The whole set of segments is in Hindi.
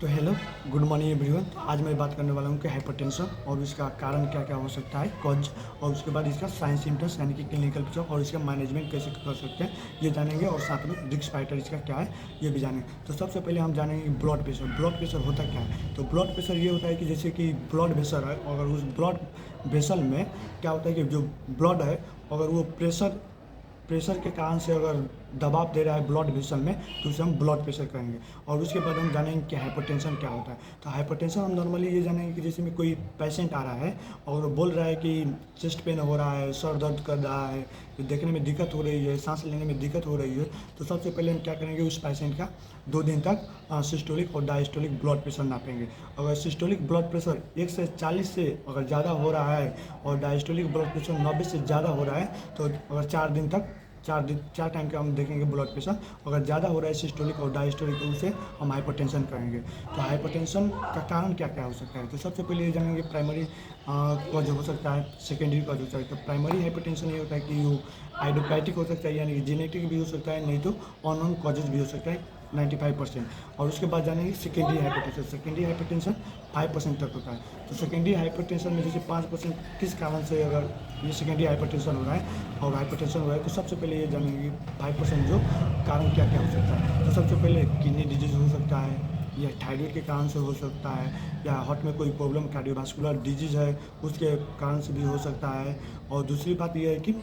तो हेलो, गुड मॉर्निंग एवरीवन। आज मैं बात करने वाला हूँ कि हाइपरटेंशन और इसका कारण क्या क्या हो सकता है, कॉज, और उसके बाद इसका साइन सिम्टम्स यानी कि क्लिनिकल पिक्चर और इसका मैनेजमेंट कैसे कर सकते हैं ये जानेंगे, और साथ में रिस्क फैक्टर इसका क्या है ये भी जानेंगे। तो सबसे पहले हम जानेंगे ब्लड प्रेशर। ब्लड प्रेशर होता क्या है? तो ब्लड प्रेशर ये होता है कि जैसे कि ब्लड वेसल है, अगर उस ब्लड वेसल में क्या होता है कि जो ब्लड है, अगर वो प्रेशर के कारण से अगर दबाव दे रहा है ब्लड वेसल में, तो उसे हम ब्लड प्रेशर कहेंगे। और उसके बाद हम जानेंगे कि हाइपरटेंशन क्या होता है। तो हाइपरटेंशन हम नॉर्मली ये जानेंगे कि जैसे में कोई पेशेंट आ रहा है और बोल रहा है कि चेस्ट पेन हो रहा है, सर दर्द कर रहा है, देखने में दिक्कत हो रही है, सांस लेने में दिक्कत हो रही है, तो सबसे पहले हम क्या करेंगे, उस पेशेंट का 2 दिन तक सिस्टोलिक और डायस्टोलिक ब्लड प्रेशर नापेंगे। अगर सिस्टोलिक ब्लड प्रेशर 140 से अगर ज़्यादा हो रहा है और डायस्टोलिक ब्लड प्रेशर 90 से ज़्यादा हो रहा है, तो अगर 4 दिन तक 4 टाइम का हम देखेंगे ब्लड प्रेशर। अगर ज़्यादा हो रहा है सिस्टोलिक और डायस्टोलिक, तो उसे हम हाइपरटेंशन कहेंगे। तो हाइपरटेंशन का कारण क्या क्या हो सकता है? तो सबसे पहले ये जानेंगे प्राइमरी कॉज हो सकता है, सेकेंडरी कॉज हो सकता है। तो प्राइमरी हाइपरटेंशन ये होता है कि वो आइडियोपैथिक हो सकता है, यानी कि जेनेटिक भी हो सकता है, नहीं तो अननोन कॉजेज भी हो सकता है 95%। और उसके बाद जानेंगे सेकेंडरी हाइपरटेंशन। सेकेंडरी हाइपरटेंशन 5% तक होता है। तो सेकेंडरी हाइपरटेंशन में जैसे 5% किस कारण से अगर ये सेकेंडरी हाइपरटेंशन हो रहा है और हाइपरटेंशन हो रहा है, तो सबसे पहले ये जानेंगे 5% जो कारण क्या क्या हो सकता है। तो सबसे पहले किडनी डिजीज हो सकता है, या थायराइड के कारण से हो सकता है, या हार्ट में कोई प्रॉब्लम कार्डियोवास्कुलर डिजीज है उसके कारण से भी हो सकता है। और दूसरी बात यह है कि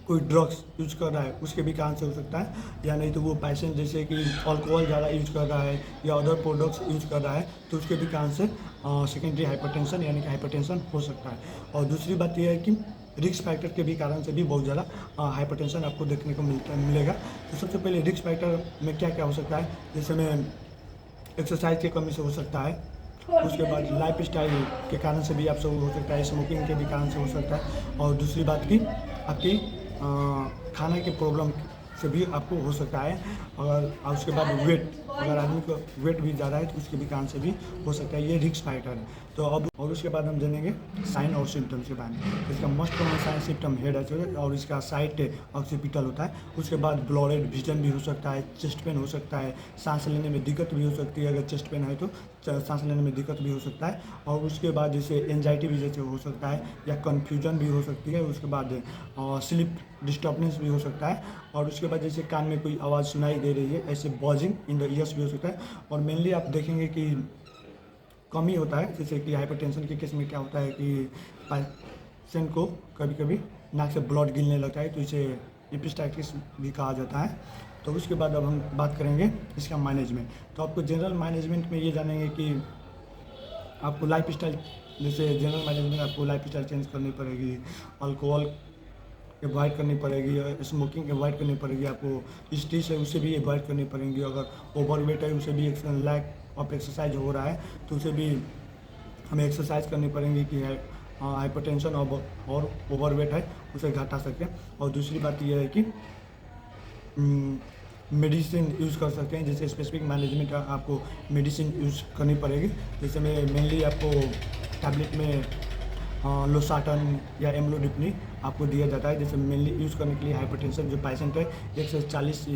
कोई ड्रग्स यूज कर रहा है उसके भी कारण से हो सकता है, या नहीं तो वो पेशेंट जैसे कि अल्कोहल ज़्यादा यूज कर रहा है या अदर प्रोडक्ट्स यूज कर रहा है, तो उसके भी कारण से सेकेंडरी हाइपरटेंशन यानी कि हाइपरटेंशन हो सकता है। और दूसरी बात यह है कि रिस्क फैक्टर के भी कारण से भी बहुत ज़्यादा हाइपरटेंशन आपको देखने को मिलेगा। तो सबसे पहले रिस्क फैक्टर में क्या क्या हो सकता है, जैसे में एक्सरसाइज की कमी से हो सकता है, उसके बाद लाइफ स्टाइल के कारण से भी आपसे हो सकता है, स्मोकिंग के भी कारण से हो सकता है, और दूसरी बात की आपकी खाने के प्रॉब्लम से भी आपको हो सकता है। और उसके बाद वेट, अगर आदमी को वेट भी ज़्यादा है तो उसके भी कारण से भी हो सकता है। ये रिस्क फैक्टर है। तो अब और उसके बाद हम जानेंगे साइन और सिम्टम्स के बारे में। इसका most common sign symptom headache है और इसका साइट ऑक्सीपिटल होता है। उसके बाद ब्लडेड विजन भी हो सकता है, चेस्ट पेन हो सकता है, सांस लेने में दिक्कत भी हो सकती है, अगर चेस्ट पेन है तो सांस लेने में दिक्कत भी हो सकता है। और उसके बाद जैसे एंजाइटी भी जैसे हो सकता है, या कन्फ्यूजन भी हो सकती है। उसके बाद स्लीप डिस्टर्बेंस भी हो सकता है। और उसके बाद जैसे कान में कोई आवाज़ सुनाई दे रही है, ऐसे बॉजिंग इन द ईयर्स भी हो सकता है। और मेनली आप देखेंगे कि कमी होता है, जैसे कि हाइपरटेंशन के केस में क्या होता है कि पेशेंट को कभी कभी नाक से ब्लड गिरने लगता है, तो इसे एपिस्टाइटिस भी कहा जाता है। तो उसके बाद अब हम बात करेंगे इसका मैनेजमेंट। तो आपको जनरल मैनेजमेंट में ये जानेंगे कि आपको लाइफ स्टाइल, जैसे जनरल मैनेजमेंट आपको लाइफ स्टाइल चेंज करनी पड़ेगी, अल्कोहल अवॉइड करनी पड़ेगी, स्मोकिंग अवॉइड करनी पड़ेगी, आपको स्ट्रेस है उसे भी अवॉइड करनी पड़ेगी, अगर ओवरवेट है उसे भी लैक ऑफ एक्सरसाइज हो रहा है तो उसे भी हमें एक्सरसाइज करनी पड़ेगी कि हाइपरटेंशन और ओवरवेट है उसे घटा सकें। और दूसरी बात यह है कि मेडिसिन यूज़ कर सकते हैं, जैसे स्पेसिफिक मैनेजमेंट आपको मेडिसिन यूज़ करनी पड़ेगी। जैसे में मेनली आपको टैबलेट में लोसाटन या एम्लोडिपनी आपको दिया जाता है, जैसे मेनली यूज़ करने के लिए हाइपरटेंशन जो पेशेंट है 140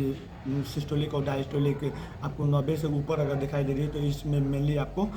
सिस्टोलिक और डायस्टोलिक आपको 90 से ऊपर अगर दिखाई दे रही है, तो इसमें मेनली आपको